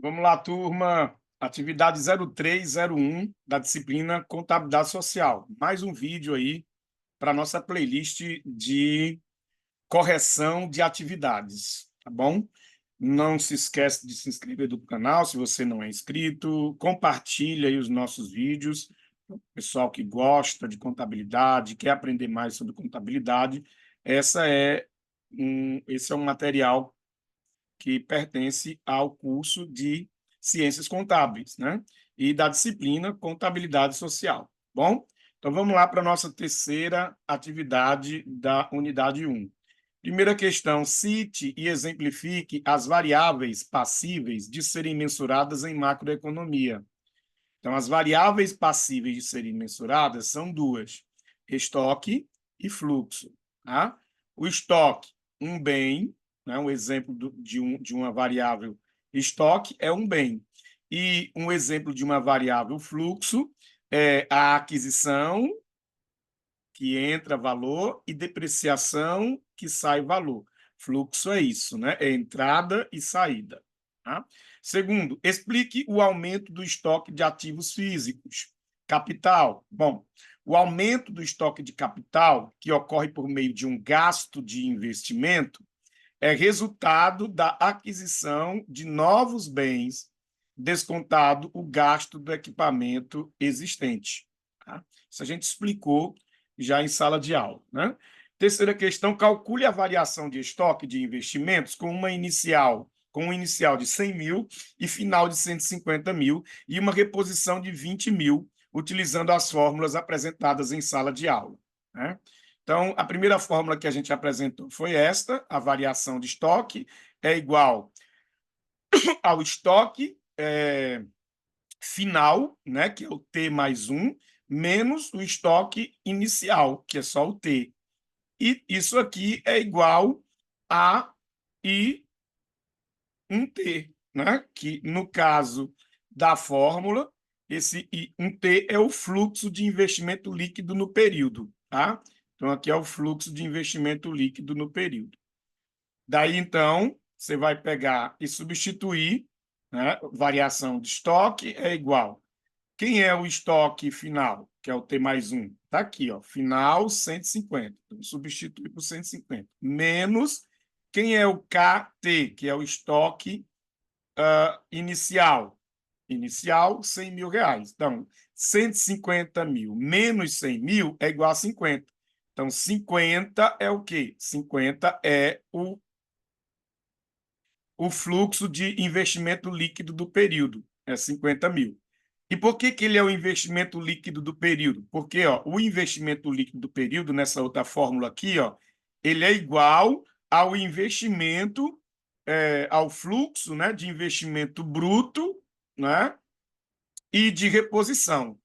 Vamos lá, turma. Atividade 0301 da disciplina Contabilidade Social. Mais um vídeo aí para a nossa playlist de correção de atividades, tá bom? Não se esquece de se inscrever no canal se você não é inscrito. Compartilha aí os nossos vídeos. O pessoal que gosta de contabilidade, quer aprender mais sobre contabilidade, esse é um material que pertence ao curso de Ciências Contábeis, né? E da disciplina Contabilidade Social. Bom, então vamos lá para a nossa terceira atividade da unidade 1. Primeira questão: cite e exemplifique as variáveis passíveis de serem mensuradas em macroeconomia. Então, as variáveis passíveis de serem mensuradas são duas: estoque e fluxo. Tá? O estoque, um bem, né? Um exemplo de uma variável estoque é um bem. E um exemplo de uma variável fluxo é a aquisição, que entra valor, e depreciação, que sai valor. Fluxo é isso, né? É entrada e saída. Tá? Segundo, explique o aumento do estoque de ativos físicos. Capital. Bom, o aumento do estoque de capital, que ocorre por meio de um gasto de investimento, é resultado da aquisição de novos bens, descontado o gasto do equipamento existente. Tá? Isso a gente explicou já em sala de aula. Né? Terceira questão: calcule a variação de estoque de investimentos com um inicial de 100 mil e final de 150 mil e uma reposição de 20 mil, utilizando as fórmulas apresentadas em sala de aula. Né? Então, a primeira fórmula que a gente apresentou foi esta: a variação de estoque é igual ao estoque final, né, que é o T mais 1, menos o estoque inicial, que é só o T. E isso aqui é igual a I 1T, né? Que no caso da fórmula, esse I 1T é o fluxo de investimento líquido no período, tá? Então, aqui é o fluxo de investimento líquido no período. Daí, então, você vai pegar e substituir, né? Variação de estoque é igual. Quem é o estoque final? Que é o T mais 1. Está aqui, ó, final 150. Então, substitui por 150. Menos quem é o KT, que é o estoque inicial. Inicial, 100 mil reais. Então, 150 mil menos 100 mil é igual a 50. Então, 50 é o quê? 50 é o fluxo de investimento líquido do período, é 50 mil. E por que ele é o investimento líquido do período? Porque o investimento líquido do período, nessa outra fórmula aqui, ele é igual ao investimento, ao fluxo, né, de investimento bruto, né, e de reposição.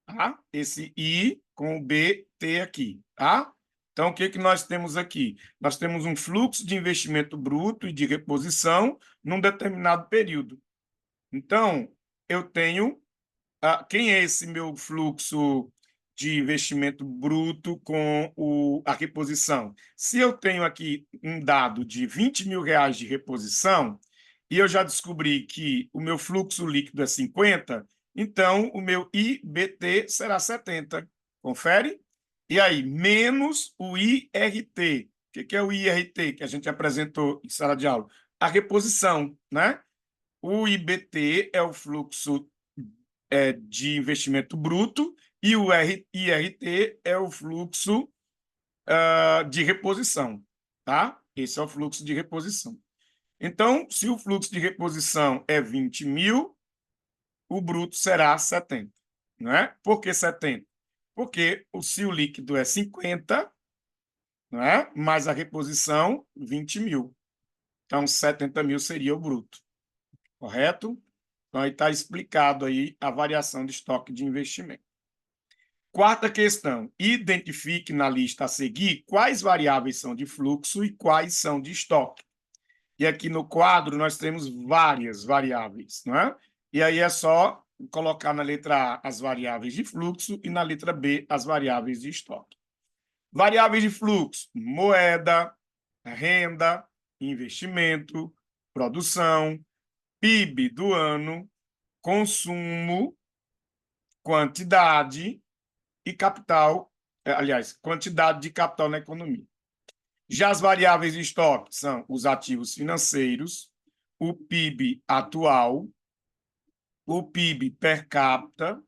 Tá? Esse I com o BT aqui. Tá? Então, o que nós temos aqui? Nós temos um fluxo de investimento bruto e de reposição num determinado período. Então, eu tenho quem é esse meu fluxo de investimento bruto com a reposição? Se eu tenho aqui um dado de 20 mil reais de reposição e eu já descobri que o meu fluxo líquido é 50, então o meu IBT será 70. Confere? E aí, menos o IRT. O que é o IRT que a gente apresentou em sala de aula? A reposição, né? O IBT é o fluxo de investimento bruto e o IRT é o fluxo de reposição, tá? Esse é o fluxo de reposição. Então, se o fluxo de reposição é 20 mil, o bruto será 70, não é? Por que 70? Porque se o líquido é 50, não é? Mais a reposição, 20 mil. Então, 70 mil seria o bruto, correto? Então, aí está explicado aí a variação de estoque de investimento. Quarta questão: identifique na lista a seguir quais variáveis são de fluxo e quais são de estoque. E aqui no quadro nós temos várias variáveis, não é? E aí é só colocar na letra A as variáveis de fluxo e na letra B as variáveis de estoque. Variáveis de fluxo: moeda, renda, investimento, produção, PIB do ano, consumo, quantidade e capital, aliás, quantidade de capital na economia. Já as variáveis de estoque são os ativos financeiros, o PIB atual, o PIB per capita,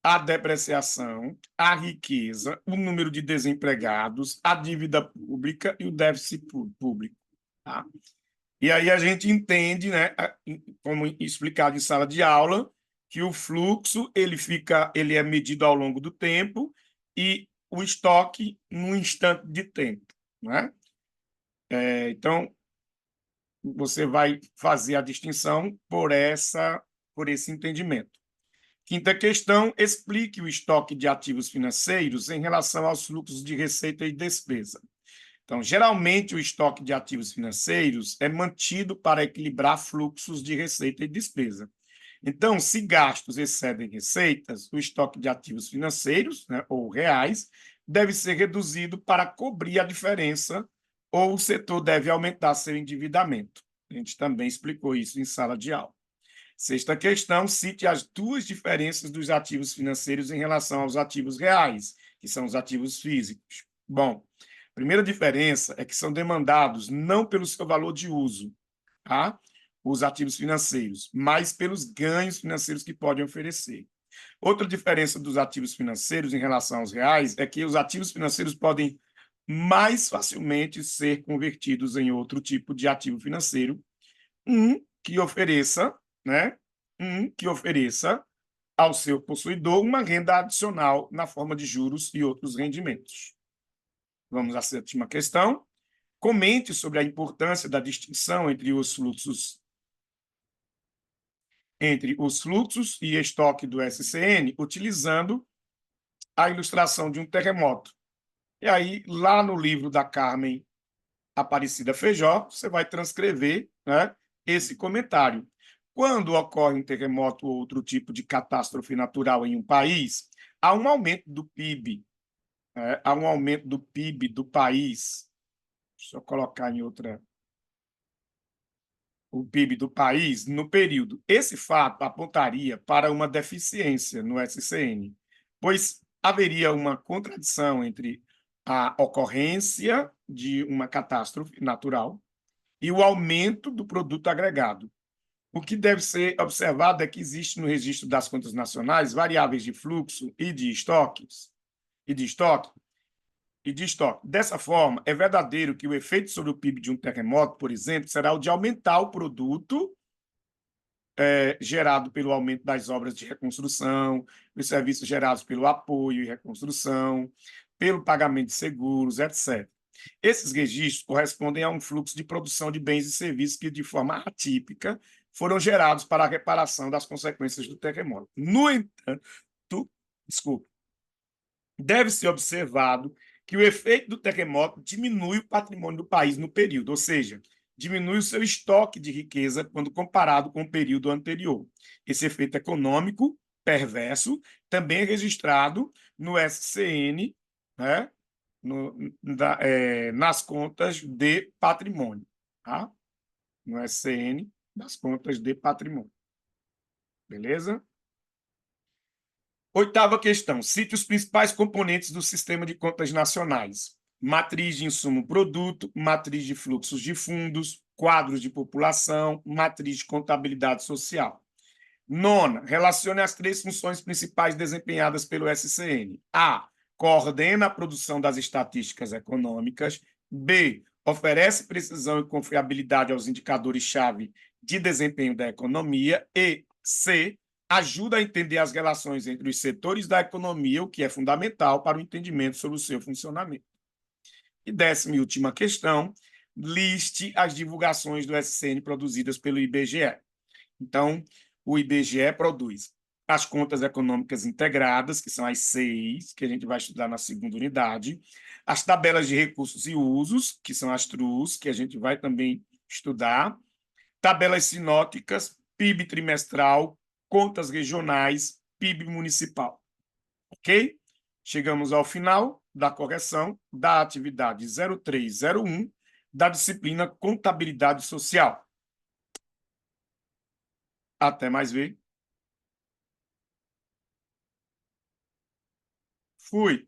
a depreciação, a riqueza, o número de desempregados, a dívida pública e o déficit público. Tá? E aí a gente entende, né, como explicado em sala de aula, que o fluxo ele é medido ao longo do tempo e o estoque num instante de tempo, né? Então você vai fazer a distinção por esse entendimento. Quinta questão, explique o estoque de ativos financeiros em relação aos fluxos de receita e despesa. Então, geralmente, o estoque de ativos financeiros é mantido para equilibrar fluxos de receita e despesa. Então, se gastos excedem receitas, o estoque de ativos financeiros, né, ou reais, deve ser reduzido para cobrir a diferença, ou o setor deve aumentar seu endividamento. A gente também explicou isso em sala de aula. Sexta questão, cite as duas diferenças dos ativos financeiros em relação aos ativos reais, que são os ativos físicos. Bom, a primeira diferença é que são demandados não pelo seu valor de uso, tá? Os ativos financeiros, mas pelos ganhos financeiros que podem oferecer. Outra diferença dos ativos financeiros em relação aos reais é que os ativos financeiros podem mais facilmente ser convertidos em outro tipo de ativo financeiro, que ofereça, né? Que ofereça ao seu possuidor uma renda adicional na forma de juros e outros rendimentos. Vamos à sétima questão. Comente sobre a importância da distinção entre os fluxos e estoque do SCN, utilizando a ilustração de um terremoto. E aí, lá no livro da Carmen Aparecida Feijó, você vai transcrever, né, esse comentário. Quando ocorre um terremoto ou outro tipo de catástrofe natural em um país, há um aumento do PIB, há um aumento do PIB do país. Deixa eu colocar em outra. O PIB do país no período. Esse fato apontaria para uma deficiência no SCN, pois haveria uma contradição entre a ocorrência de uma catástrofe natural e o aumento do produto agregado. O que deve ser observado é que existe no registro das contas nacionais variáveis de fluxo e de estoque. Dessa forma, é verdadeiro que o efeito sobre o PIB de um terremoto, por exemplo, será o de aumentar o produto gerado pelo aumento das obras de reconstrução, os serviços gerados pelo apoio e reconstrução, pelo pagamento de seguros, etc. Esses registros correspondem a um fluxo de produção de bens e serviços que, de forma atípica, foram gerados para a reparação das consequências do terremoto. No entanto, deve ser observado que o efeito do terremoto diminui o patrimônio do país no período, ou seja, diminui o seu estoque de riqueza quando comparado com o período anterior. Esse efeito econômico perverso também é registrado no SCN, né, nas contas de patrimônio, tá? No SCN, das contas de patrimônio. Beleza? Oitava questão. Cite os principais componentes do sistema de contas nacionais. Matriz de insumo-produto, matriz de fluxos de fundos, quadros de população, matriz de contabilidade social. Nona, relacione as três funções principais desempenhadas pelo SCN. A. Coordena a produção das estatísticas econômicas. B. Oferece precisão e confiabilidade aos indicadores-chave de desempenho da economia. E C. Ajuda a entender as relações entre os setores da economia, o que é fundamental para o entendimento sobre o seu funcionamento. E 10ª e última questão, liste as divulgações do SCN produzidas pelo IBGE. Então, o IBGE produz as contas econômicas integradas, que são as 6, que a gente vai estudar na segunda unidade, as tabelas de recursos e usos, que são as TRUs, que a gente vai também estudar, tabelas sinóticas, PIB trimestral, contas regionais, PIB municipal. Ok? Chegamos ao final da correção da atividade 0301 da disciplina Contabilidade Social. Até mais ver. Fui.